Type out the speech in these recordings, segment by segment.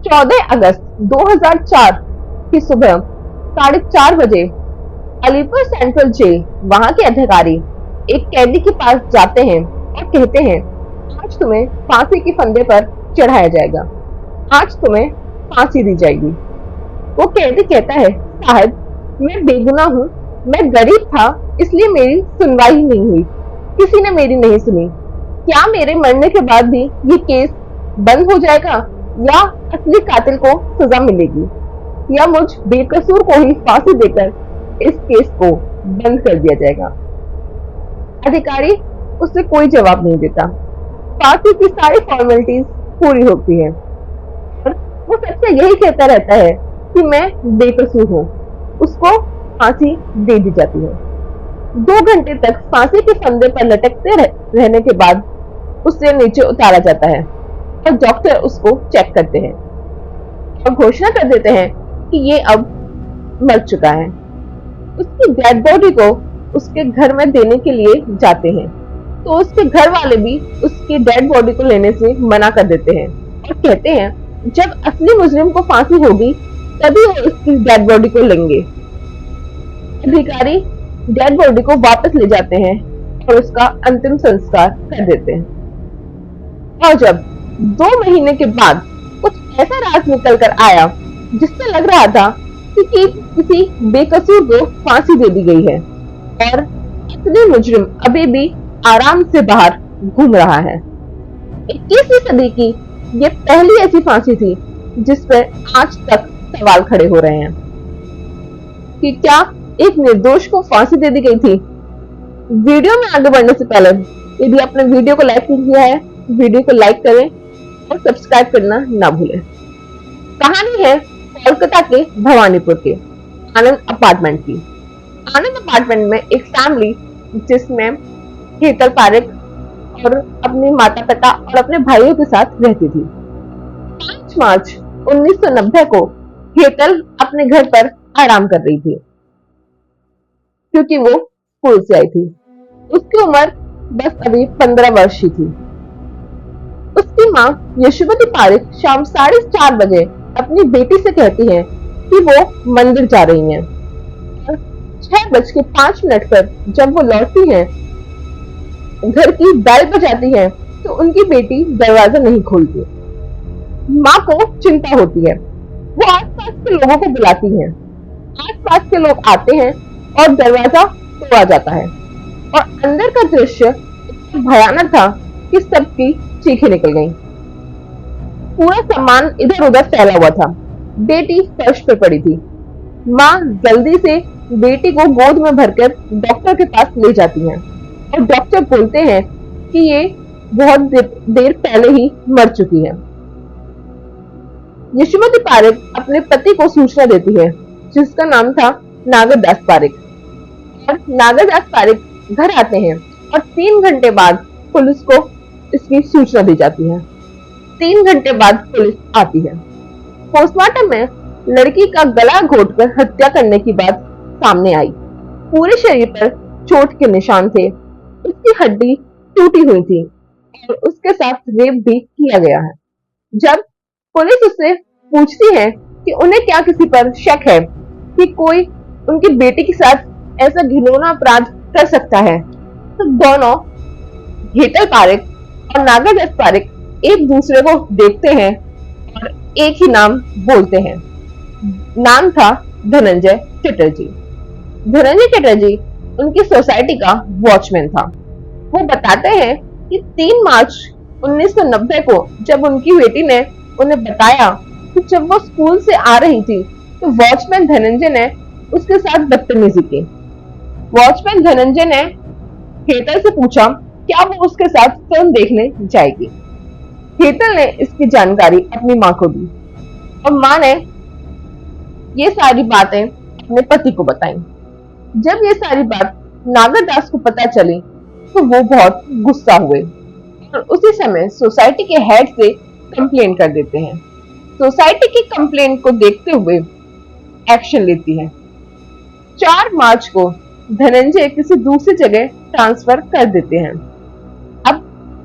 14 अगस्त 2004 की सुबह 4:30 बजे अलीपुर सेंट्रल जेल वहां के अधिकारी एक कैदी के पास जाते हैं और कहते हैं, आज तुम्हें फांसी के फंदे पर चढ़ाया जाएगा, आज तुम्हें फांसी दी जाएगी। वो कैदी कहता है, साहब मैं बेगुनाह हूँ, मैं गरीब था इसलिए मेरी सुनवाई नहीं हुई, किसी ने मेरी नहीं सुनी। क्या मेरे मरने के बाद भी ये केस बंद हो जाएगा या असली कातिल को सजा मिलेगी या मुझ बेकसूर को ही फांसी देकर इस केस को बंद कर दिया जाएगा। अधिकारी उससे कोई जवाब नहीं देता। फांसी की सारी फॉर्मेलिटीज पूरी होती है और वो सच्चा यही कहता रहता है कि मैं बेकसूर हूँ। उसको फांसी दे दी जाती है। 2 घंटे तक फांसी के फंदे पर लटकते रहने के बाद उसे नीचे उतारा जाता है और डॉक्टर उसको चेक करते हैं और घोषणा कर देते हैं कि ये अब मर चुका है। उसकी डेड बॉडी को उसके घर में देने के लिए जाते हैं तो उसके घर वाले भी उसकी डेड बॉडी को लेने से मना कर देते हैं और कहते हैं, जब असली मुजरिम को फांसी होगी तभी वो उसकी डेड बॉडी को लेंगे। अधिकारी डेड बॉडी को वापस ले जाते हैं और उसका अंतिम संस्कार कर देते हैं। और जब 2 महीने के बाद कुछ ऐसा राज निकल कर आया जिससे लग रहा था कि किसी बेकसूर को फांसी दे दी गई है और असली मुजरिम अभी भी आराम से बाहर घूम रहा है। 21वीं सदी की ये पहली ऐसी फांसी थी जिस पर आज तक सवाल खड़े हो रहे हैं कि क्या एक निर्दोष को फांसी दे दी गई थी। वीडियो में आगे बढ़ने से पहले यदि आपने वीडियो को लाइक नहीं किया है, वीडियो को लाइक करें और सब्सक्राइब करना ना भूलें। कहानी है कोलकाता के भवानीपुर के आनंद अपार्टमेंट की। आनंद अपार्टमेंट में एक फैमिली जिसमें हेतल पारेख और अपनी माता पिता और अपने भाइयों के साथ रहती थी। 5 मार्च 1990 को हेतल अपने घर पर आराम कर रही थी क्योंकि वो स्कूल से आई थी। उसकी उम्र बस अभी 15 वर्ष ही थी। उसकी माँ यशोमती पारेख शाम 4:30 बजे अपनी बेटी से कहती है कि वो मंदिर जा रही हैं। 6:05 पर जब वो लौटती हैं, घर की बेल बजाती है तो उनकी बेटी दरवाजा नहीं खोलती। माँ को चिंता होती है। वो आसपास के लोगों को बुलाती है। आसपास के लोग आते हैं और दरवाजा तोड़ा जाता है और अंदर का दृश्य इतना भयानक था कि सबकी चीखें निकल गईं। पूरा सामान इधर उधर फैला हुआ था। बेटी फर्श पर पड़ी थी। माँ जल्दी से बेटी को गोद में भरकर डॉक्टर के पास ले जाती हैं और डॉक्टर बोलते हैं कि ये बहुत देर पहले ही मर चुकी है। यशोमती पारेख अपने पति को सूचना देती है जिसका नाम था नागरदास पारेख। और नागरदास पारेख घर आते हैं और 3 घंटे बाद पुलिस को इसकी सूचना दी जाती है। 3 घंटे बाद पुलिस आती है। पोस्टमार्टम में लड़की का गला घोटकर हत्या करने की बात सामने आई। पूरे शरीर पर चोट के निशान थे। उसकी हड्डी टूटी हुई थी और उसके साथ रेप भी किया गया है। जब पुलिस उससे पूछती है कि उन्हें क्या किसी पर शक है कि कोई उनकी बेटी के साथ ऐसा घिनौना अपराध कर सकता है, तो दोनों हेतल पारेख और नागरदास पारेख एक दूसरे को देखते हैं और एक ही नाम बोलते हैं। नाम था धनंजय चटर्जी। धनंजय चटर्जी उनकी सोसाइटी का वॉचमैन था। वो बताते हैं कि 3 मार्च 1990 को जब उनकी बेटी ने उन्हें बताया कि जब वो स्कूल से आ रही थी तो वॉचमैन धनंजय ने उसके साथ बदतमीजी की। वॉचमैन धनंजय ने हेतल से पूछा क्या वो उसके साथ फिल्म देखने जाएगी। हेतल ने इसकी जानकारी अपनी माँ को दी और माँ ने ये सारी बातें अपने पति को बताई। जब ये सारी बात नागरदास को पता चली तो वो बहुत गुस्सा हुए और उसी समय सोसाइटी के हेड से कंप्लेंट कर देते हैं। सोसाइटी की कंप्लेंट को देखते हुए एक्शन लेती है। 4 मार्च को धनंजय किसी दूसरी जगह ट्रांसफर कर देते हैं। अब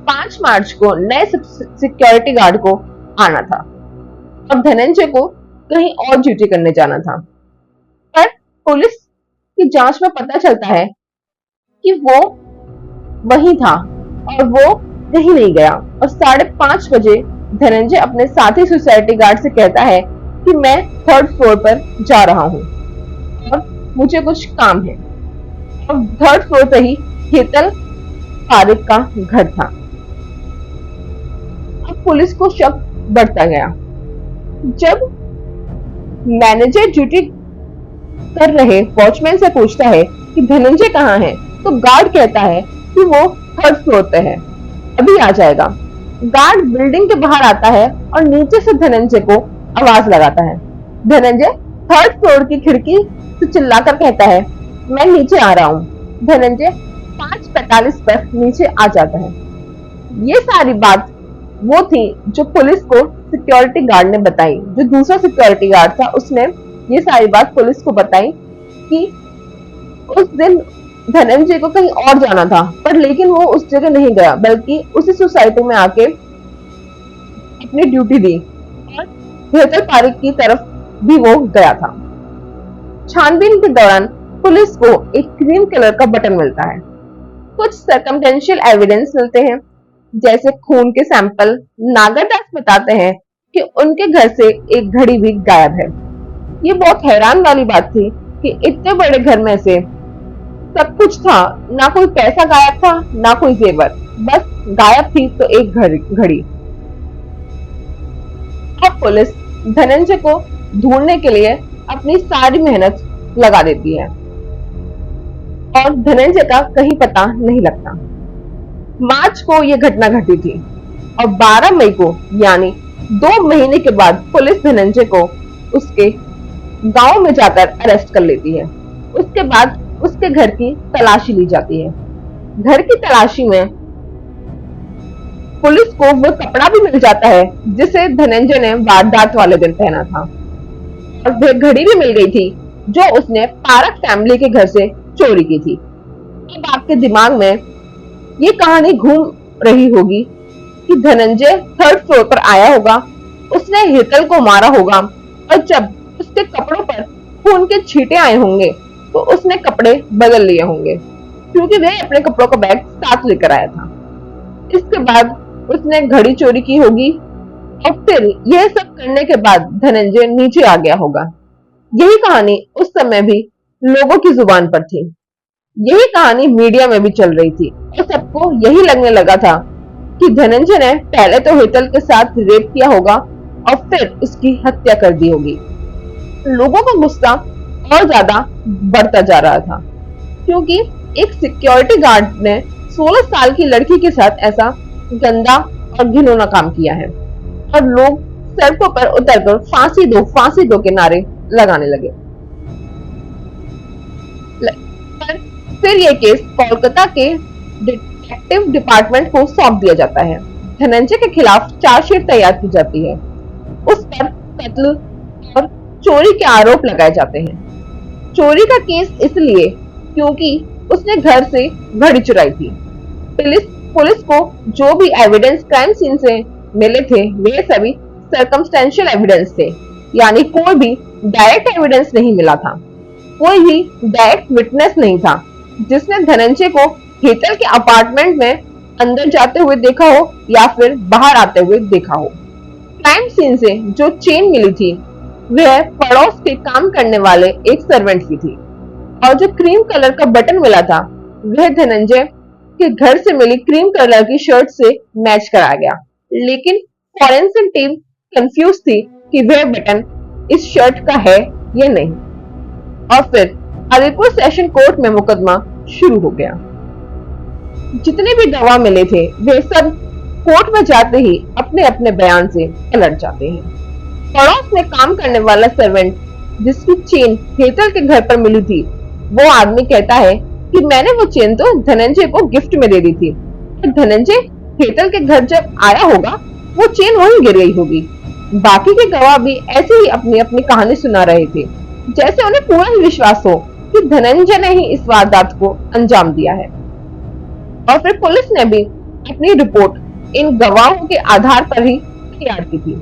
5 मार्च को नए सिक्योरिटी गार्ड को आना था और धनंजय को कहीं और ड्यूटी करने जाना था। पर पुलिस की जांच में पता चलता है कि वो वहीं था और वो कहीं नहीं गया। और 5:30 बजे धनंजय अपने साथी सिक्योरिटी गार्ड से कहता है कि मैं 3rd फ्लोर पर जा रहा हूँ और मुझे कुछ काम है। और 3rd फ्लोर पे ही हेतल पारिक का घर था। अब पुलिस को शक बढ़ता गया। जब मैनेजर ड्यूटी कर रहे वॉचमैन से पूछता है कि धनंजय कहाँ है, तो गार्ड कहता है कि वो 3rd फ्लोर पे है, अभी आ जाएगा। गार्ड बिल्डिंग के बाहर आता है और नीचे से धनंजय को आवाज लगाता है। धनंजय 3rd फ्लोर की खिड़की से चिल्लाकर कहता है, मैं नीचे आ रहा हूँ। धनंजय 5:45 पर नीचे आ जाता है। ये सारी बात वो थी जो पुलिस को सिक्योरिटी गार्ड ने बताई। जो दूसरा सिक्योरिटी गार्ड था उसने ये सारी बात पुलिस को बताई कि उस दिन धनंजय को कहीं और जाना था, पर लेकिन वो उस जगह नहीं गया, बल्कि उसी सोसाइटी में आके अपनी ड्यूटी दी और हेतल पारिक की तरफ भी वो गया था। छानबीन के दौरान पुलिस को एक क्रीम कलर का बटन मिलता है। कुछ सर्कमटेंशियल एविडेंस मिलते हैं, जैसे खून के सैंपल। नागरदास बताते हैं कि उनके घर से एक घड़ी भी गायब है। ये बहुत हैरान वाली बात थी कि इतने बड़े घर में से सब कुछ था, ना कोई पैसा गायब था, ना कोई जेवर, बस गायब थी तो एक घड़ी। अब पुलिस धनंजय को ढूंढने के लिए अपनी सारी मेहनत लगा देती है और धनंजय का कहीं पता नहीं लगता। मार्च को यह घटना घटी थी और 12 मई को यानी 2 महीने के बाद पुलिस धनंजय को उसके गांव में जाकर अरेस्ट कर लेती है। उसके बाद उसके घर की तलाशी ली जाती है। घर की तलाशी में पुलिस को वो कपड़ा भी मिल जाता है जिसे धनंजय ने वारदात वाले दिन पहना था और वह घड़ी भी मिल गई थी जो उसने पारक फैमिली के घर से चोरी की थी। अब आपके दिमाग में ये कहानी घूम रही होगी कि धनंजय 3rd फ्लोर पर आया होगा, उसने हेतल को मारा होगा और जब उसके कपड़ों पर खून के छींटे आए होंगे तो उसने कपड़े बदल लिए होंगे, क्योंकि वह अपने कपड़ों का बैग साथ लेकर आया था। इसके बाद उसने घड़ी चोरी की होगी और फिर यह सब करने के बाद धनंजय नीचे आ गया होगा। यही कहानी उस समय भी लोगों की जुबान पर थी, यही कहानी मीडिया में भी चल रही थी और सबको यही लगने लगा था कि धनंजय ने पहले तो हेतल के साथ रेप किया होगा और फिर उसकी हत्या कर दी होगी। लोगों का गुस्सा और ज्यादा बढ़ता जा रहा था, क्योंकि एक सिक्योरिटी गार्ड ने 16 साल की लड़की के साथ ऐसा गंदा और घिनौना काम किया है और लोग सड़कों पर उतरकर फांसी दो के नारे लगाने लगे। फिर यह केस कोलकाता के डिटेक्टिव डिपार्टमेंट को सौंप दिया जाता है। धनंजय के खिलाफ चार्जशीट तैयार की जाती है। उस पर कत्ल और चोरी के आरोप लगाए जाते हैं। चोरी का केस इसलिए क्योंकि उसने घर से घड़ी चुराई थी। पुलिस को जो भी एविडेंस क्राइम सीन से मिले थे वे सभी सर्कमस्टेंशियल एविडेंस थे, यानी कोई भी डायरेक्ट एविडेंस नहीं मिला था। कोई भी डायरेक्ट विटनेस नहीं था जिसने धनंजय को हेतल के अपार्टमेंट में अंदर जाते हुए देखा हो या फिर बाहर आते हुए देखा हो। क्राइम सीन से जो चेन मिली थी वह पड़ोस के काम करने वाले एक सर्वेंट की थी और जो क्रीम कलर का बटन मिला था वह धनंजय के घर से मिली क्रीम कलर की शर्ट से मैच कराया गया। लेकिन फॉरेंसिक टीम कंफ्यूज थी कि वह बटन इस शर्ट का है या नहीं और फिर अलीपुर सेशन कोर्ट में मुकदमा शुरू हो गया। जितने भी गवाह मिले थे वे सब कोर्ट में जाते ही अपने अपने बयान से पलट जाते हैं। पड़ोस में काम करने वाला सर्वेंट जिसकी चेन हेतल के घर पर मिली थी, वो आदमी कहता है कि मैंने वो चेन तो धनंजय को गिफ्ट में दे दी थी। तो धनंजय हेतल के घर जब आया होगा वो चेन वहीं गिर गई होगी। बाकी के गवाह भी ऐसे ही अपनी अपनी कहानी सुना रहे थे, जैसे उन्हें पूरा ही विश्वास हो कि धनंजय ने ही इस वारदात को अंजाम दिया है। और फिर पुलिस ने भी अपनी रिपोर्ट इन गवाहों के आधार पर ही तैयार की थी।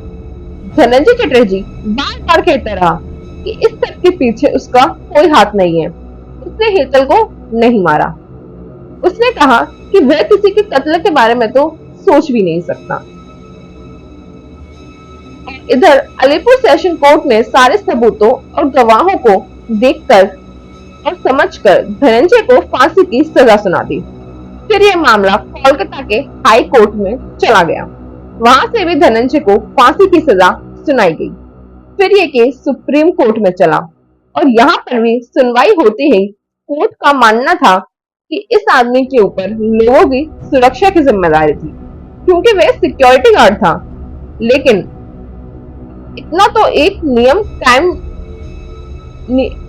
धनंजय चटर्जी बार बार कहता रहा कि इस सब के पीछे उसका कोई हाथ नहीं है, उसने हेतल को नहीं मारा। उसने कहा कि वह किसी के कत्ल के बारे में तो सोच भी नहीं सकता। इधर अलीपुर सेशन कोर्ट ने सारे सबूतों और गवाहों को देखकर और समझकर धनंजय को फांसी की सजा सुना दी। फिर यह मामला कोलकाता के हाई कोर्ट में चला गया। वहां से भी धनंजय को फांसी की सजा सुनाई गई। फिर यह केस सुप्रीम कोर्ट में चला और यहाँ पर भी सुनवाई होते ही कोर्ट का मानना था कि इस आदमी के ऊपर लोगों की सुरक्षा की जिम्मेदारी थी, क्योंकि वह सिक्योरिटी गार्ड था। लेकिन इतना तो एक नियम कायम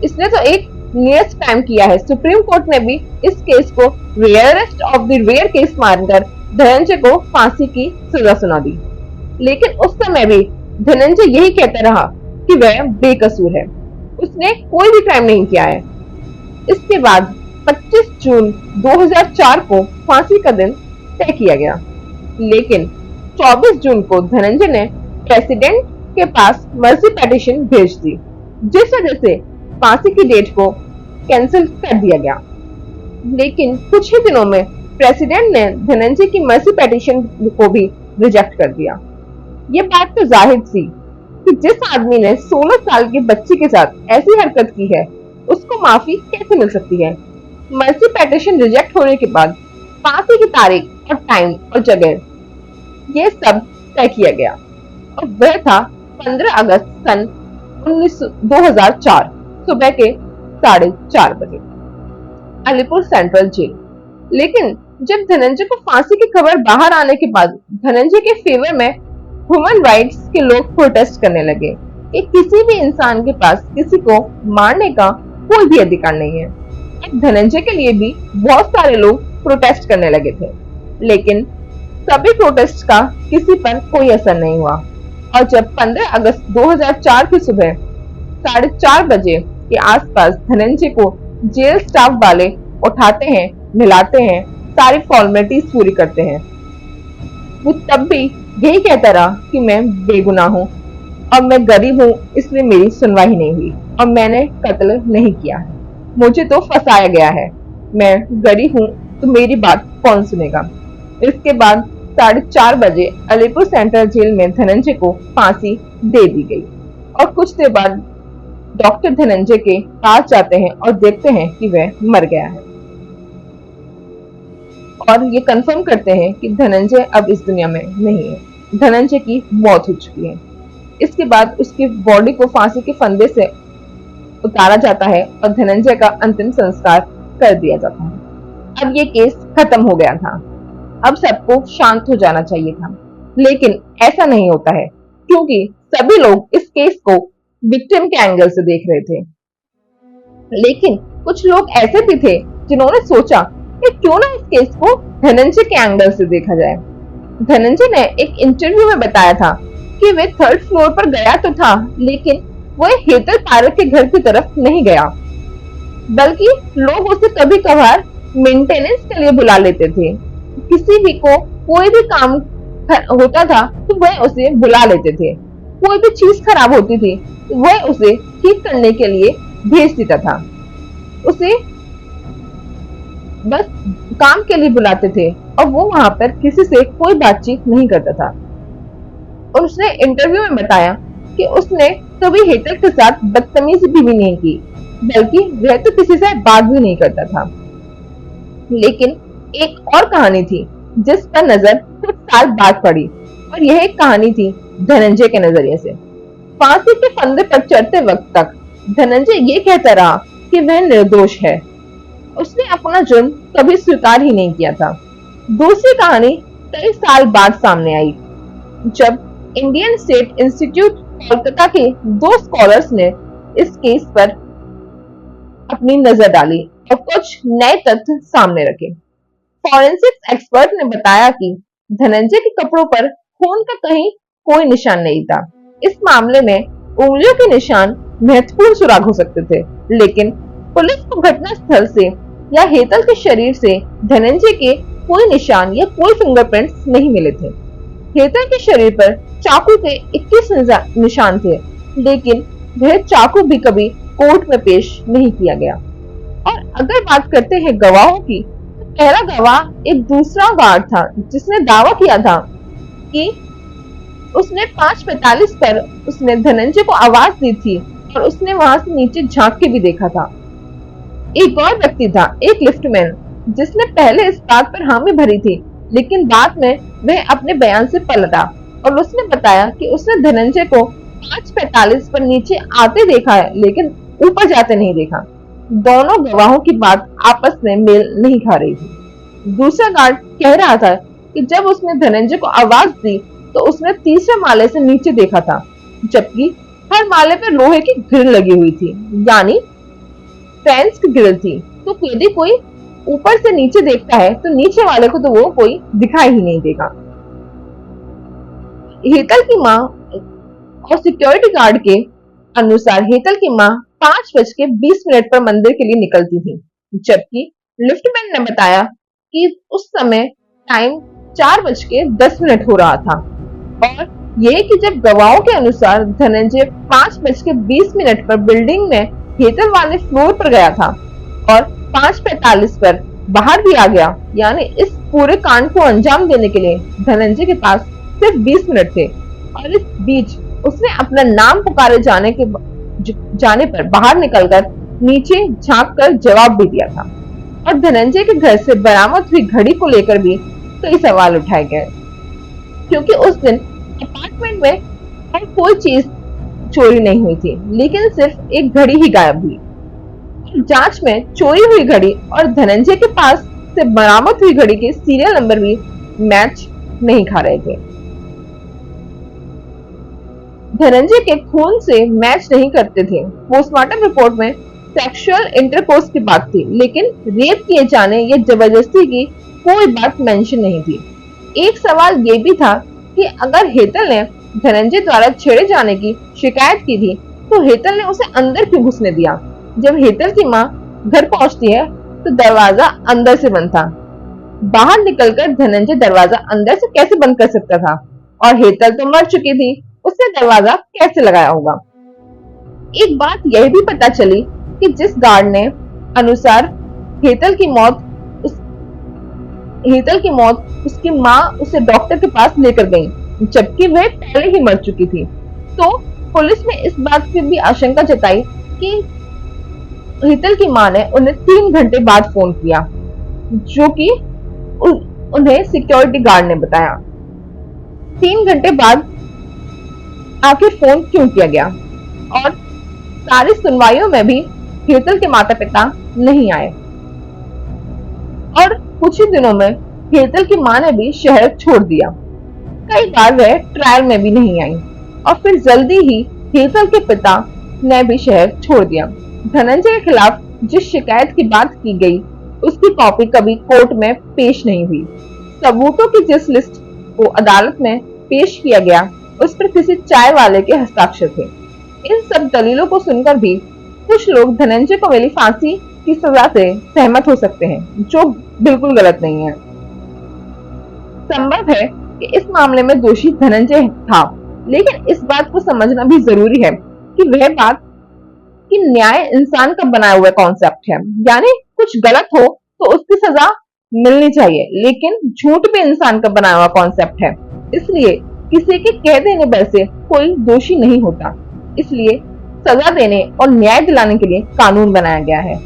इसने तो एक नियत कायम किया है। सुप्रीम कोर्ट ने भी इस केस को rarest of the rare case मानकर धनंजय को फांसी की सजा सुना दी। लेकिन उस समय भी धनंजय यही कहता रहा कि वह बेकसूर है, उसने कोई भी क्राइम नहीं किया है। इसके बाद 25 जून 2004 को फांसी का दिन तय किया गया। लेकिन 24 जून को धनंजय ने प्रेसिडेंट के पास मर्जी पिटीशन भेज दी, जिस वजह से फांसी की डेट को कैंसिल कर दिया गया। लेकिन कुछ ही दिनों में प्रेसिडेंट ने धनंजय की मर्जी पिटीशन को भी रिजेक्ट कर दिया। ये बात तो जाहिर थी कि जिस आदमी ने 16 साल के बच्चे के साथ ऐसी हरकत की है, उसको माफी कैसे मिल सकती है। मर्जी पिटीशन रिजेक्ट होने के बाद फांसी की तारीख और टाइम और जगह ये सब तय किया गया और वह था 15 अगस्त सन 2004 सुबह के 4:30 बजे अलीपुर सेंट्रल जेल। लेकिन जब धनंजय को फांसी की खबर बाहर आने के बाद धनंजय के फेवर में ह्यूमन राइट्स के लोग प्रोटेस्ट करने लगे कि किसी भी इंसान के पास किसी को मारने का कोई भी अधिकार नहीं है। धनंजय के लिए भी बहुत सारे लोग प्रोटेस्ट करने लगे थे, लेकिन सभी प्रोटेस्ट का किसी पर कोई असर नहीं हुआ। और जब 15 अगस्त 2004 की सुबह 4:30 बजे के आसपास धनंजय को जेल स्टाफ वाले उठाते हैं, मिलाते हैं, सारी फॉर्मेलिटीज पूरी करते हैं, वो तब भी यही कहता रहा कि मैं बेगुनाह हूँ और मैं गरीब हूँ, इसलिए मेरी सुनवाई नहीं हुई और मैंने कत्ल नहीं किया है, मुझे तो फंसाया गया है, मैं गरीब हूँ तो मेरी बात कौन सुनेगा। इसके बाद 4:30 बजे अलीपुर सेंट्रल जेल में धनंजय को फांसी दे दी गई और कुछ देर बाद डॉक्टर धनंजय के पास जाते हैं और देखते हैं कि वह मर गया है और ये कंफर्म करते हैं कि धनंजय अब इस दुनिया में नहीं है, धनंजय की मौत हो चुकी है। इसके बाद उसकी बॉडी को फांसी के फंदे से उतारा जाता है और धनंजय का अंतिम संस्कार कर दिया जाता है। अब ये केस खत्म हो गया था, अब सबको शांत हो जाना चाहिए था, लेकिन ऐसा नहीं होता है क्योंकि सभी लोग इस केस को विक्टिम के एंगल से देख रहे थे। लेकिन कुछ लोग ऐसे भी थे जिन्होंने सोचा कि क्यों ना इस केस को धनंजय के एंगल से देखा जाए। धनंजय ने एक इंटरव्यू में बताया था कि वे 3rd फ्लोर पर गया तो था, लेकिन वह हेतल पारक के घर की तरफ नहीं गया, बल्कि लोग उसे कभी कभार मेंटेनेंस के लिए बुला लेते थे। किसी भी को कोई भी काम होता था तो वह उसे बुला लेते थे, कोई भी चीज खराब होती थी तो वह उसे ठीक करने के लिए भेज देता था, उसे बस काम के लिए बुलाते थे और वो वहां पर किसी से कोई बातचीत नहीं करता था। और उसने इंटरव्यू में बताया कि उसने कभी हेतल के साथ बदतमीजी भी नहीं की, बल्कि वह तो किसी से बात भी नहीं करता था। लेकिन एक और कहानी थी जिस पर नजर कुछ साल बाद पड़ी और यह एक कहानी थी धनंजय के नजरिए से। फांसी के फंदे पर चढ़ते वक्त तक धनंजय ये कहता रहा कि वह निर्दोष है, उसने अपना जुर्म कभी स्वीकार ही नहीं किया था। दूसरी कहानी कई साल बाद सामने आई जब इंडियन स्टेट इंस्टीट्यूट कोलकाता के 2 स्कॉलर्स ने इस केस पर अपनी नजर डाली और कुछ नए तथ्य सामने रखे। फॉरेंसिक्स एक्सपर्ट ने बताया कि धनंजय के कपड़ों पर खून का कहीं कोई निशान नहीं था। इस मामले में उंगलियों के निशान महत्वपूर्ण सुराग हो सकते थे, लेकिन पुलिस को घटना स्थल से या हेतल के शरीर से धनंजय के कोई निशान या कोई फिंगरप्रिंट्स नहीं मिले थे। हेतल के शरीर पर चाकू के 21 निशान थे, लेकिन वह चाकू भी कभी कोर्ट में पेश नहीं किया गया। और अगर बात करते हैं गवाहों की, तो पहला गवाह एक दूसरा गार्ड था जिसने दावा किया था कि उसने 5:45 पर उसने धनंजय को आवाज दी थी और उसने वहां से नीचे झांक के भी देखा था। एक और व्यक्ति था, एक लिफ्टमैन, जिसने पहले इस बात पर हामी भरी थी, लेकिन बाद में वह अपने बयान से पलटा और उसने बताया कि उसने धनंजय को 5:45 पर नीचे आते देखा है, लेकिन ऊपर जाते नहीं देखा। दोनों गवाहों की बात आपस में मेल नहीं खा रही थी। दूसरा गार्ड कह रहा था कि जब उसने धनंजय को आवाज दी तो उसने तीसरे माले से नीचे देखा था, जबकि हर माले पर लोहे की ग्रिल लगी हुई थी, यानी फेंस की ग्रिल थी। तो यदि कोई ऊपर से नीचे देखता है तो नीचे वाले को तो वो कोई दिखाई ही नहीं देगा। हेतल की माँ और सिक्योरिटी गार्ड के अनुसार हेतल की माँ 5:20 पर मंदिर के लिए निकलती थी, जबकि लिफ्टमैन ने बताया कि उस समय टाइम 4:10 हो रहा था। और यह कि जब गवाहों के अनुसार धनंजय 5:20 पर बिल्डिंग में हेतल वाले फ्लोर पर गया था और 5:45 पर बाहर भी आ गया, यानी इस पूरे कांड को अंजाम देने के लिए धनंजय के पास सिर्फ 20 मिनट थे। और इस बीच उसने अपना नाम पुकारे जाने पर बाहर निकलकर नीचे झांक कर जवाब भी दिया था। और धनंजय के घर से बरामद हुई घड़ी को लेकर भी कई सवाल उठाए गए, क्योंकि उस दिन अपार्टमेंट में हर कोई चीज चोरी नहीं हुई थी, लेकिन सिर्फ एक घड़ी ही गायब हुई। जांच में चोरी हुई घड़ी और धनंजय के पास से बरामद हुई घड़ी के सीरियल नंबर भी मैच नहीं खा रहे थे। धनंजय के खून से मैच नहीं करते थे। पोस्टमार्टम रिपोर्ट में सेक्सुअल इंटरकोर्स की बात थी, लेकिन रेप किए जाने या जबरदस्ती की कोई बात मेंशन नहीं थी। एक सवाल ये भी था कि अगर हेतल ने धनंजय द्वारा छेड़े जाने की शिकायत की थी, तो हेतल ने उसे अंदर क्यों घुसने दिया? जब हेतल की माँ घर पहुंचती है तो दरवाजा अंदर से बंद था। बाहर निकलकर धनंजय दरवाजा अंदर से कैसे बंद कर सकता था? और हेतल तो मर चुकी थी, उसने दरवाजा कैसे लगाया होगा? एक बात यह भी पता चली कि जिस गार्ड ने अनुसार हेतल की मौत उसकी माँ उसे डॉक्टर के पास लेकर गई, जबकि वह पहले ही मर चुकी थी। तो पुलिस ने इस बात की भी आशंका जताई कि हेतल की माँ ने उन्हें 3 घंटे बाद फोन किया, जो कि उन्हें सिक्योरिटी गार्ड ने बताया। 3 घंटे बाद आखिर फोन क्यों किया गया? और सारी सुनवाइयों में भी हेतल के माता पिता नहीं आए और कुछ ही दिनों में हेतल की मां ने भी शहर छोड़ दिया। कई बार वह ट्रायल में भी नहीं आई और फिर जल्दी ही हेतल के पिता ने भी शहर छोड़ दिया। धनंजय के खिलाफ जिस शिकायत की बात की गई, उसकी कॉपी कभी कोर्ट में पेश नहीं हुई। सबूतों की जिस लिस्ट को अदालत में पेश किया गया, उस पर किसी चाय वाले के हस्ताक्षर थे। इन सब दलीलों को सुनकर भी कुछ लोग धनंजय को मिली फांसी की सजा से सहमत हो सकते हैं, जो बिल्कुल गलत नहीं है। संभव है कि इस मामले में दोषी धनंजय था, लेकिन इस बात को समझना भी जरूरी है कि वह बात कि न्याय इंसान का बनाया हुआ कॉन्सेप्ट है, यानी कुछ गलत हो तो उसकी सजा मिलनी चाहिए, लेकिन झूठ भी इंसान का बनाया हुआ कॉन्सेप्ट है। इसलिए किसी के कह देने पर से कोई दोषी नहीं होता। इसलिए सजा देने और न्याय दिलाने के लिए कानून बनाया गया है,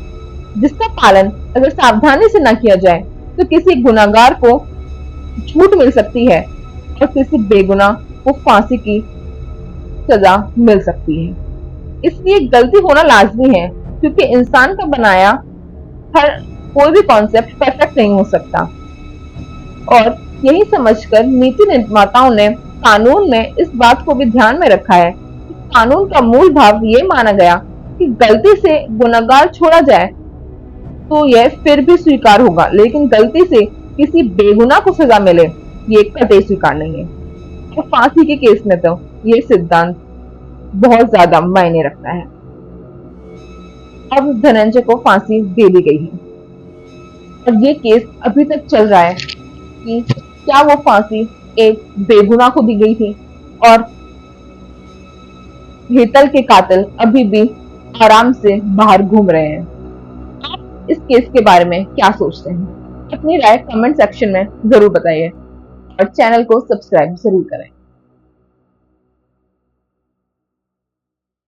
जिसका पालन अगर सावधानी से न किया जाए तो किसी गुनाहगार को छूट मिल सकती है और किसी बेगुनाह को फांसी की सजा मिल सकती है। इसलिए गलती होना लाजमी है, क्योंकि इंसान का बनाया हर कोई भी कॉन्सेप्ट परफेक्ट नहीं हो सकता। और यही समझकर नीति निर्माताओं ने कानून में इस बात को भी ध्यान में रखा है कि कानून का मूल भाव ये माना गया कि गलती से गुनहगार छोड़ा जाए तो यह फिर भी स्वीकार होगा, लेकिन गलती से किसी बेगुनाह को सजा मिले ये कतई स्वीकार नहीं है। और फांसी के केस में तो ये सिद्धांत बहुत ज्यादा मायने रखता है। अब धनंजय को फांसी दे दी गई है और ये केस अभी तक चल रहा है कि क्या वो फांसी एक बेगुनाह को दी गई थी और हेतल के कातिल अभी भी आराम से बाहर घूम रहे हैं। आप इस केस के बारे में क्या सोचते हैं? अपनी राय कमेंट सेक्शन में जरूर बताइए और चैनल को सब्सक्राइब जरूर करें।